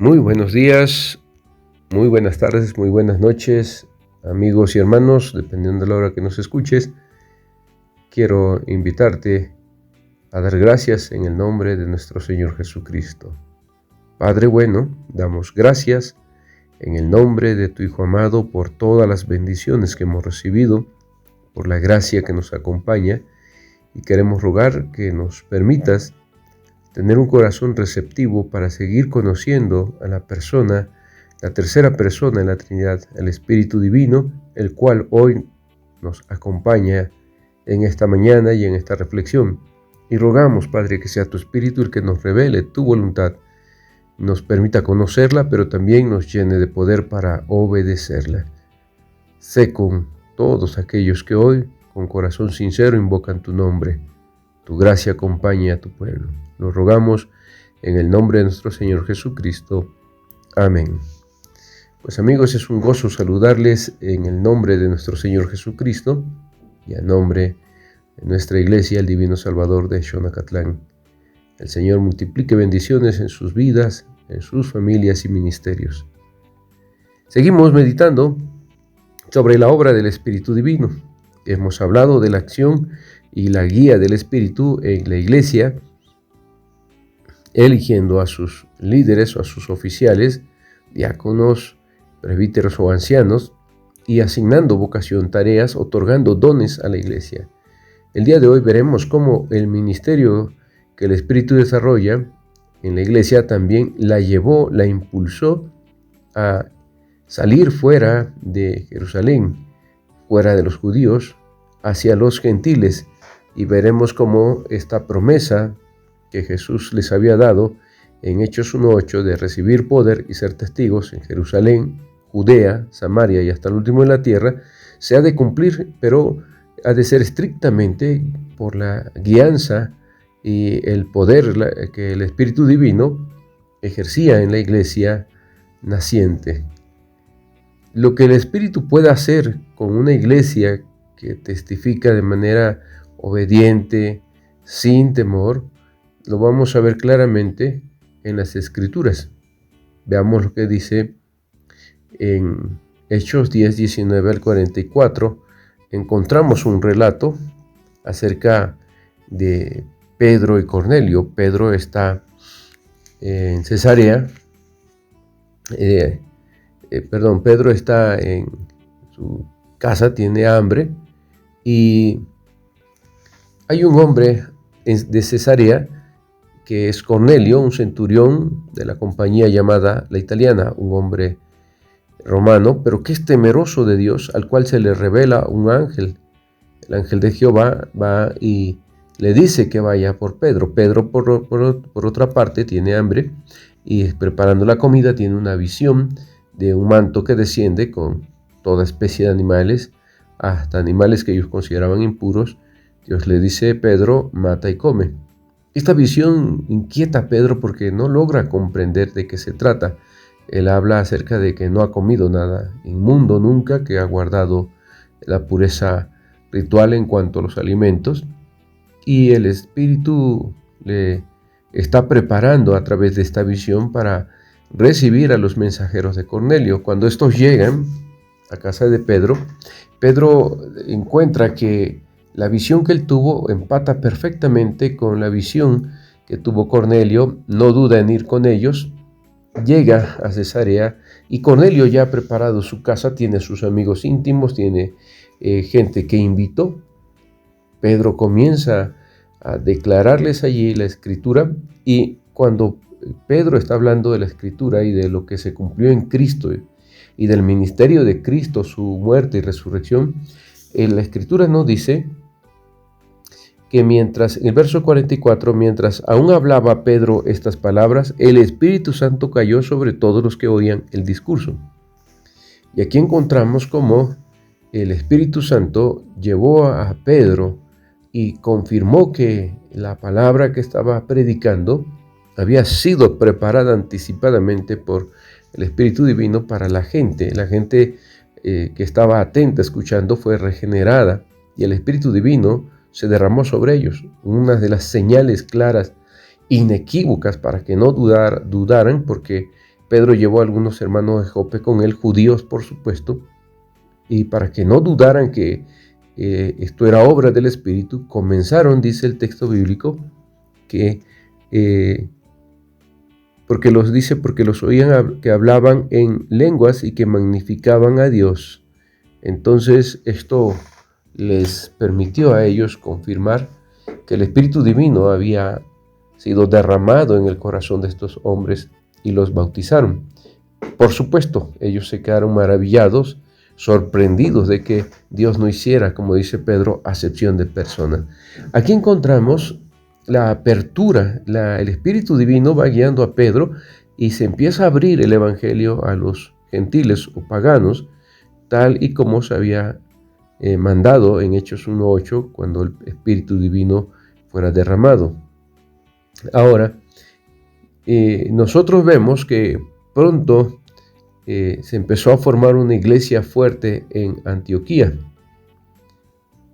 Muy buenos días, muy buenas tardes, muy buenas noches, amigos y hermanos, dependiendo de la hora que nos escuches. Quiero invitarte a dar gracias en el nombre de nuestro Señor Jesucristo. Padre bueno, damos gracias en el nombre de tu Hijo amado por todas las bendiciones que hemos recibido, por la gracia que nos acompaña, y queremos rogar que nos permitas tener un corazón receptivo para seguir conociendo a la persona, la tercera persona en la Trinidad, el Espíritu Divino, el cual hoy nos acompaña en esta mañana y en esta reflexión. Y rogamos, Padre, que sea tu Espíritu el que nos revele tu voluntad, nos permita conocerla, pero también nos llene de poder para obedecerla. Sé con todos aquellos que hoy, con corazón sincero, invocan tu nombre. Tu gracia acompañe a tu pueblo. Lo rogamos en el nombre de nuestro Señor Jesucristo. Amén. Pues amigos, es un gozo saludarles en el nombre de nuestro Señor Jesucristo y a nombre de nuestra Iglesia, el Divino Salvador de Xonacatlán. El Señor multiplique bendiciones en sus vidas, en sus familias y ministerios. Seguimos meditando sobre la obra del Espíritu Divino. Hemos hablado de la acción y la guía del Espíritu en la Iglesia, eligiendo a sus líderes o a sus oficiales, diáconos, presbíteros o ancianos, y asignando vocación, tareas, otorgando dones a la Iglesia. El día de hoy veremos cómo el ministerio que el Espíritu desarrolla en la Iglesia también la llevó, la impulsó a salir fuera de Jerusalén, fuera de los judíos, hacia los gentiles, y veremos cómo esta promesa que Jesús les había dado en Hechos 1:8 de recibir poder y ser testigos en Jerusalén, Judea, Samaria y hasta el último de la tierra, se ha de cumplir, pero ha de ser estrictamente por la guianza y el poder que el Espíritu Divino ejercía en la iglesia naciente. Lo que el Espíritu puede hacer con una iglesia que testifica de manera obediente, sin temor, lo vamos a ver claramente en las Escrituras. Veamos lo que dice en Hechos 10, 19 al 44. Encontramos un relato acerca de Pedro y Cornelio. Pedro está en Cesarea. Pedro está en su casa, tiene hambre, y hay un hombre de Cesarea que es Cornelio, un centurión de la compañía llamada La Italiana, un hombre romano, pero que es temeroso de Dios, al cual se le revela un ángel. El ángel de Jehová va y le dice que vaya por Pedro. Pedro, por otra parte, tiene hambre y preparando la comida tiene una visión de un manto que desciende con toda especie de animales, hasta animales que ellos consideraban impuros. Dios le dice: Pedro, mata y come. Esta visión inquieta a Pedro porque no logra comprender de qué se trata. Él habla acerca de que no ha comido nada inmundo nunca, que ha guardado la pureza ritual en cuanto a los alimentos, y el Espíritu le está preparando a través de esta visión para recibir a los mensajeros de Cornelio. Cuando estos llegan a casa de Pedro, Pedro encuentra que la visión que él tuvo empata perfectamente con la visión que tuvo Cornelio, no duda en ir con ellos, llega a Cesarea y Cornelio ya ha preparado su casa, tiene sus amigos íntimos, tiene gente que invitó. Pedro comienza a declararles allí la Escritura, y cuando Pedro está hablando de la Escritura y de lo que se cumplió en Cristo y del ministerio de Cristo, su muerte y resurrección, la Escritura nos dice que en el verso 44, mientras aún hablaba Pedro estas palabras, el Espíritu Santo cayó sobre todos los que oían el discurso. Y aquí encontramos cómo el Espíritu Santo llevó a Pedro y confirmó que la palabra que estaba predicando había sido preparada anticipadamente por el Espíritu Divino para la gente. La gente que estaba atenta escuchando fue regenerada y el Espíritu Divino se derramó sobre ellos. Una de las señales claras, inequívocas, para que no dudaran, porque Pedro llevó a algunos hermanos de Jope con él, judíos por supuesto, y para que no dudaran que esto era obra del Espíritu, comenzaron, dice el texto bíblico, que porque los oían que hablaban en lenguas y que magnificaban a Dios. Entonces esto les permitió a ellos confirmar que el Espíritu Divino había sido derramado en el corazón de estos hombres y los bautizaron. Por supuesto, ellos se quedaron maravillados, sorprendidos de que Dios no hiciera, como dice Pedro, acepción de personas. Aquí encontramos la apertura, el Espíritu Divino va guiando a Pedro y se empieza a abrir el Evangelio a los gentiles o paganos, tal y como se había mandado en Hechos 1:8, cuando el Espíritu Divino fuera derramado. Ahora, nosotros vemos que pronto se empezó a formar una iglesia fuerte en Antioquía,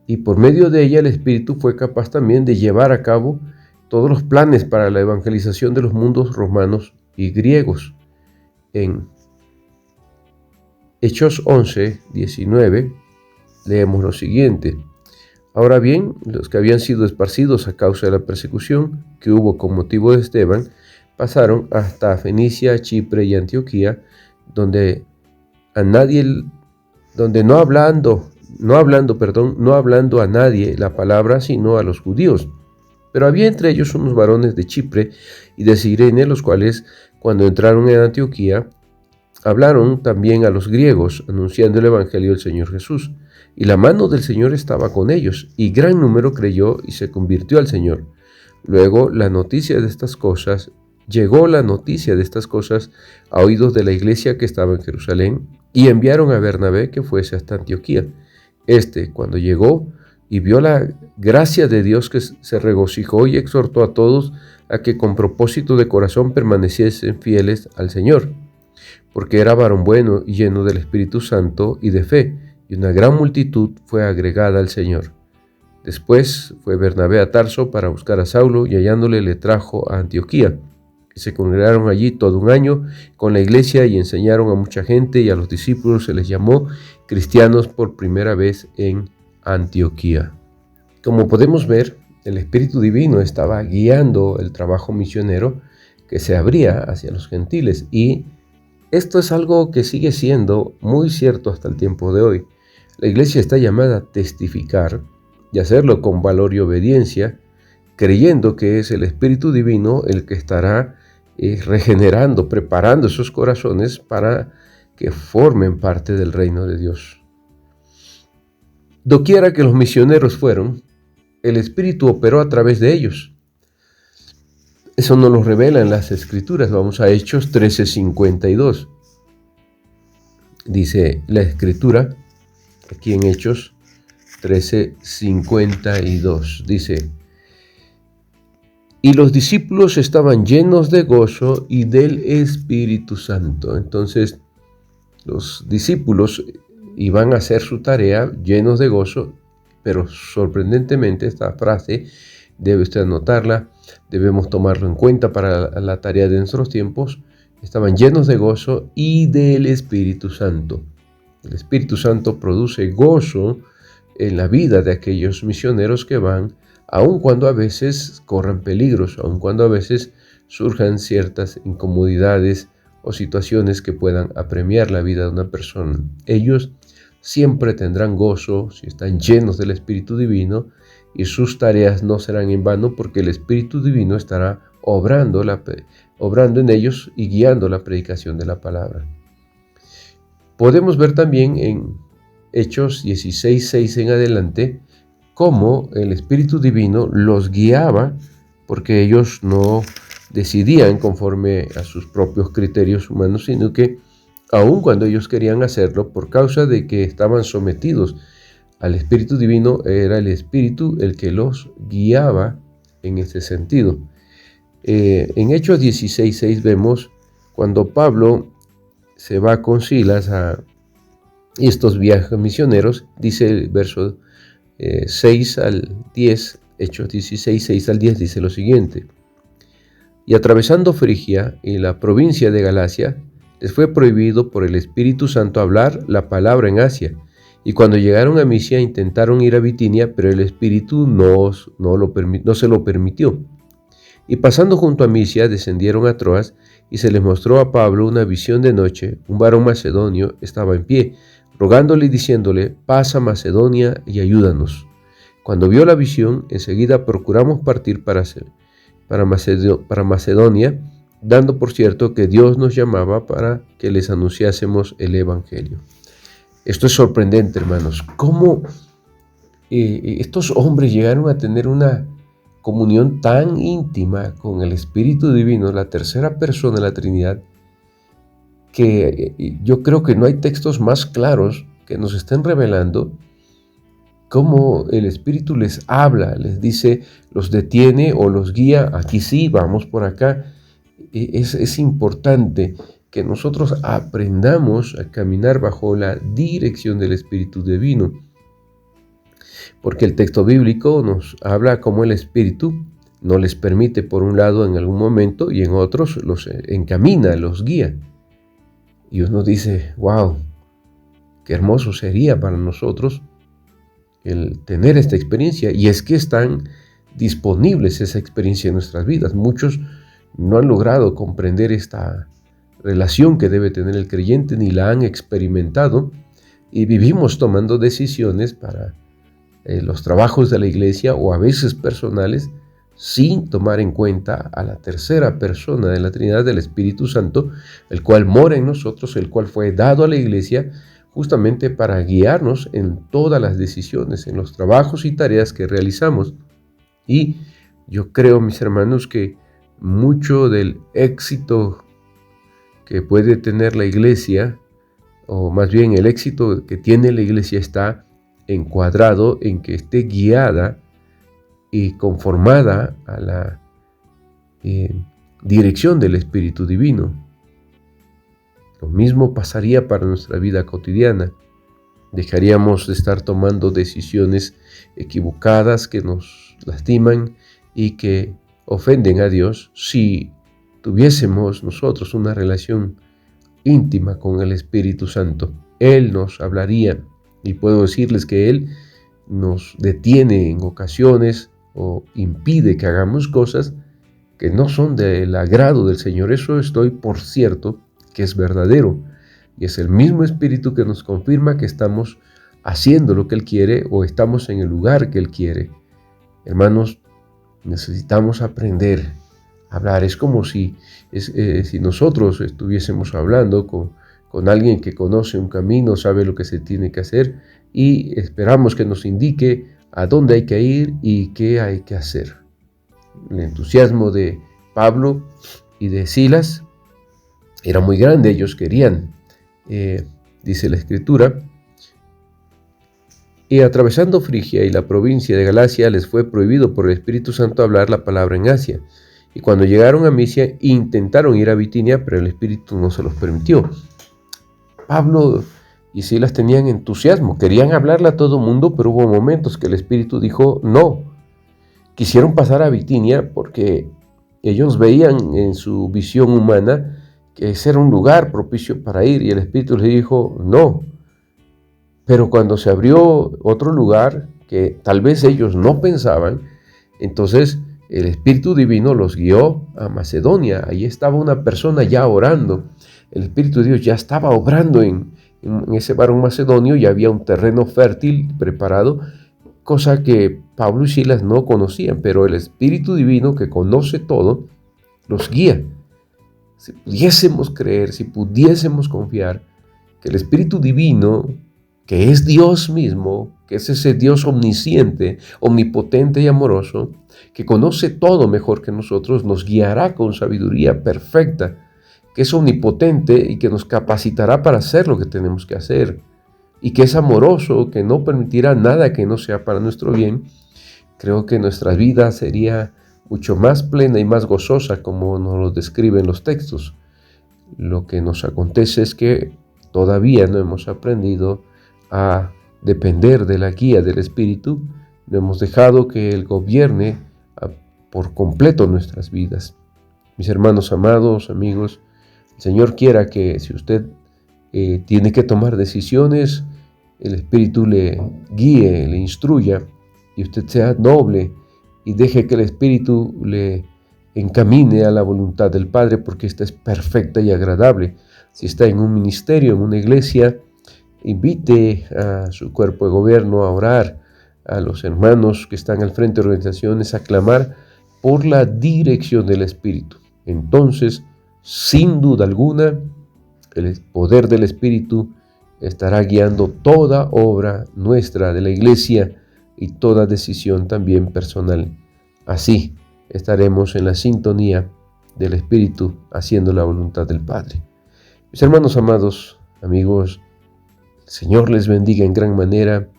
y por medio de ella el Espíritu fue capaz también de llevar a cabo todos los planes para la evangelización de los mundos romanos y griegos. En Hechos 11:19 leemos lo siguiente: Ahora bien, los que habían sido esparcidos a causa de la persecución que hubo con motivo de Esteban, pasaron hasta Fenicia, Chipre y Antioquía, donde no hablando a nadie la palabra, sino a los judíos. Pero había entre ellos unos varones de Chipre y de Cirene, los cuales, cuando entraron en Antioquía, hablaron también a los griegos, anunciando el evangelio del Señor Jesús. Y la mano del Señor estaba con ellos, y gran número creyó y se convirtió al Señor. Luego llegó la noticia de estas cosas a oídos de la iglesia que estaba en Jerusalén, y enviaron a Bernabé que fuese hasta Antioquía. Cuando llegó y vio la gracia de Dios, que se regocijó y exhortó a todos a que con propósito de corazón permaneciesen fieles al Señor, porque era varón bueno y lleno del Espíritu Santo y de fe, y una gran multitud fue agregada al Señor. Después fue Bernabé a Tarso para buscar a Saulo, y hallándole le trajo a Antioquía. Y se congregaron allí todo un año con la iglesia y enseñaron a mucha gente, y a los discípulos se les llamó cristianos por primera vez en Antioquía. Como podemos ver, el Espíritu Divino estaba guiando el trabajo misionero que se abría hacia los gentiles, y esto es algo que sigue siendo muy cierto hasta el tiempo de hoy. La iglesia está llamada a testificar y hacerlo con valor y obediencia, creyendo que es el Espíritu Divino el que estará regenerando, preparando esos corazones para que formen parte del reino de Dios. Doquiera que los misioneros fueron, el Espíritu operó a través de ellos. Eso nos lo revelan las Escrituras. Vamos a Hechos 13:52. Dice la Escritura, aquí en Hechos 13:52, dice: Y los discípulos estaban llenos de gozo y del Espíritu Santo. Entonces, los discípulos iban a hacer su tarea llenos de gozo, pero sorprendentemente esta frase debe usted anotarla, debemos tomarlo en cuenta para la tarea de nuestros tiempos. Estaban llenos de gozo y del Espíritu Santo. El Espíritu Santo produce gozo en la vida de aquellos misioneros que van, aun cuando a veces corran peligros, aun cuando a veces surjan ciertas incomodidades o situaciones que puedan apremiar la vida de una persona. Ellos siempre tendrán gozo si están llenos del Espíritu Divino, y sus tareas no serán en vano, porque el Espíritu Divino estará obrando en ellos y guiando la predicación de la palabra. Podemos ver también en Hechos 16:6 en adelante cómo el Espíritu Divino los guiaba, porque ellos no decidían conforme a sus propios criterios humanos, sino que aun cuando ellos querían hacerlo, por causa de que estaban sometidos al Espíritu Divino, era el Espíritu el que los guiaba en ese sentido. En Hechos 16:6 vemos cuando Pablo se va con Silas a estos viajes misioneros, dice el verso 6 al 10, Hechos 16:6 al 10, dice lo siguiente: Y atravesando Frigia y la provincia de Galacia, les fue prohibido por el Espíritu Santo hablar la palabra en Asia. Y cuando llegaron a Misia intentaron ir a Bitinia, pero el Espíritu no se lo permitió. Y pasando junto a Misia, descendieron a Troas, y se les mostró a Pablo una visión de noche. Un varón macedonio estaba en pie, rogándole y diciéndole: pasa a Macedonia y ayúdanos. Cuando vio la visión, enseguida procuramos partir para Macedonia, dando por cierto que Dios nos llamaba para que les anunciásemos el Evangelio. Esto es sorprendente, hermanos. Cómo estos hombres llegaron a tener una comunión tan íntima con el Espíritu Divino, la tercera persona de la Trinidad, que yo creo que no hay textos más claros que nos estén revelando cómo el Espíritu les habla, les dice, los detiene o los guía, aquí sí, vamos por acá. Es importante que nosotros aprendamos a caminar bajo la dirección del Espíritu Divino, porque el texto bíblico nos habla cómo el Espíritu no les permite por un lado en algún momento y en otros los encamina, los guía. Y uno dice, wow, qué hermoso sería para nosotros el tener esta experiencia, y es que están disponibles esa experiencia en nuestras vidas. Muchos no han logrado comprender esta relación que debe tener el creyente, ni la han experimentado, y vivimos tomando decisiones para los trabajos de la iglesia o a veces personales, sin tomar en cuenta a la tercera persona de la Trinidad, del Espíritu Santo, el cual mora en nosotros, el cual fue dado a la iglesia justamente para guiarnos en todas las decisiones, en los trabajos y tareas que realizamos. Y yo creo, mis hermanos, que mucho del éxito que puede tener la iglesia, o más bien el éxito que tiene la iglesia, está encuadrado en que esté guiada y conformada a la dirección del Espíritu Divino. Lo mismo pasaría para nuestra vida cotidiana. Dejaríamos de estar tomando decisiones equivocadas que nos lastiman y que ofenden a Dios si tuviésemos nosotros una relación íntima con el Espíritu Santo. Él nos hablaría, y puedo decirles que Él nos detiene en ocasiones o impide que hagamos cosas que no son del agrado del Señor. Eso estoy por cierto que es verdadero, y es el mismo Espíritu que nos confirma que estamos haciendo lo que Él quiere o estamos en el lugar que Él quiere. Hermanos, necesitamos aprender a hablar. Es como si nosotros estuviésemos hablando con alguien que conoce un camino, sabe lo que se tiene que hacer, y esperamos que nos indique a dónde hay que ir y qué hay que hacer. El entusiasmo de Pablo y de Silas era muy grande. Ellos querían, dice la Escritura, y atravesando Frigia y la provincia de Galacia, les fue prohibido por el Espíritu Santo hablar la palabra en Asia. Y cuando llegaron a Misia, intentaron ir a Bitinia, pero el Espíritu no se los permitió. Pablo y Silas tenían entusiasmo, querían hablarle a todo mundo, pero hubo momentos que el Espíritu dijo no. Quisieron pasar a Bitinia porque ellos veían en su visión humana que ese era un lugar propicio para ir, y el Espíritu les dijo no. Pero cuando se abrió otro lugar que tal vez ellos no pensaban, entonces el Espíritu Divino los guió a Macedonia. Ahí estaba una persona ya orando. El Espíritu de Dios ya estaba obrando en ese varón macedonio, y había un terreno fértil preparado, cosa que Pablo y Silas no conocían, pero el Espíritu Divino, que conoce todo, los guía. Si pudiésemos creer, si pudiésemos confiar que el Espíritu Divino, que es Dios mismo, que es ese Dios omnisciente, omnipotente y amoroso, que conoce todo mejor que nosotros, nos guiará con sabiduría perfecta, que es omnipotente y que nos capacitará para hacer lo que tenemos que hacer, y que es amoroso, que no permitirá nada que no sea para nuestro bien. Creo que nuestra vida sería mucho más plena y más gozosa, como nos lo describen los textos. Lo que nos acontece es que todavía no hemos aprendido a depender de la guía del Espíritu, no hemos dejado que Él gobierne por completo nuestras vidas. Mis hermanos amados, amigos, El Señor quiera que si usted tiene que tomar decisiones, el Espíritu le guíe, le instruya y usted sea noble y deje que el Espíritu le encamine a la voluntad del Padre, porque esta es perfecta y agradable. Si está en un ministerio, en una iglesia, invite a su cuerpo de gobierno a orar, a los hermanos que están al frente de organizaciones a clamar por la dirección del Espíritu. Entonces, sin duda alguna, el poder del Espíritu estará guiando toda obra nuestra de la iglesia y toda decisión también personal. Así estaremos en la sintonía del Espíritu, haciendo la voluntad del Padre. Mis hermanos amados, amigos, el Señor les bendiga en gran manera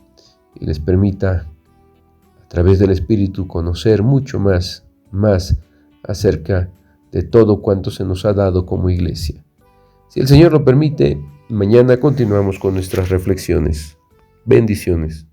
y les permita a través del Espíritu conocer mucho más acerca de todo cuanto se nos ha dado como iglesia. Si el Señor lo permite, mañana continuamos con nuestras reflexiones. Bendiciones.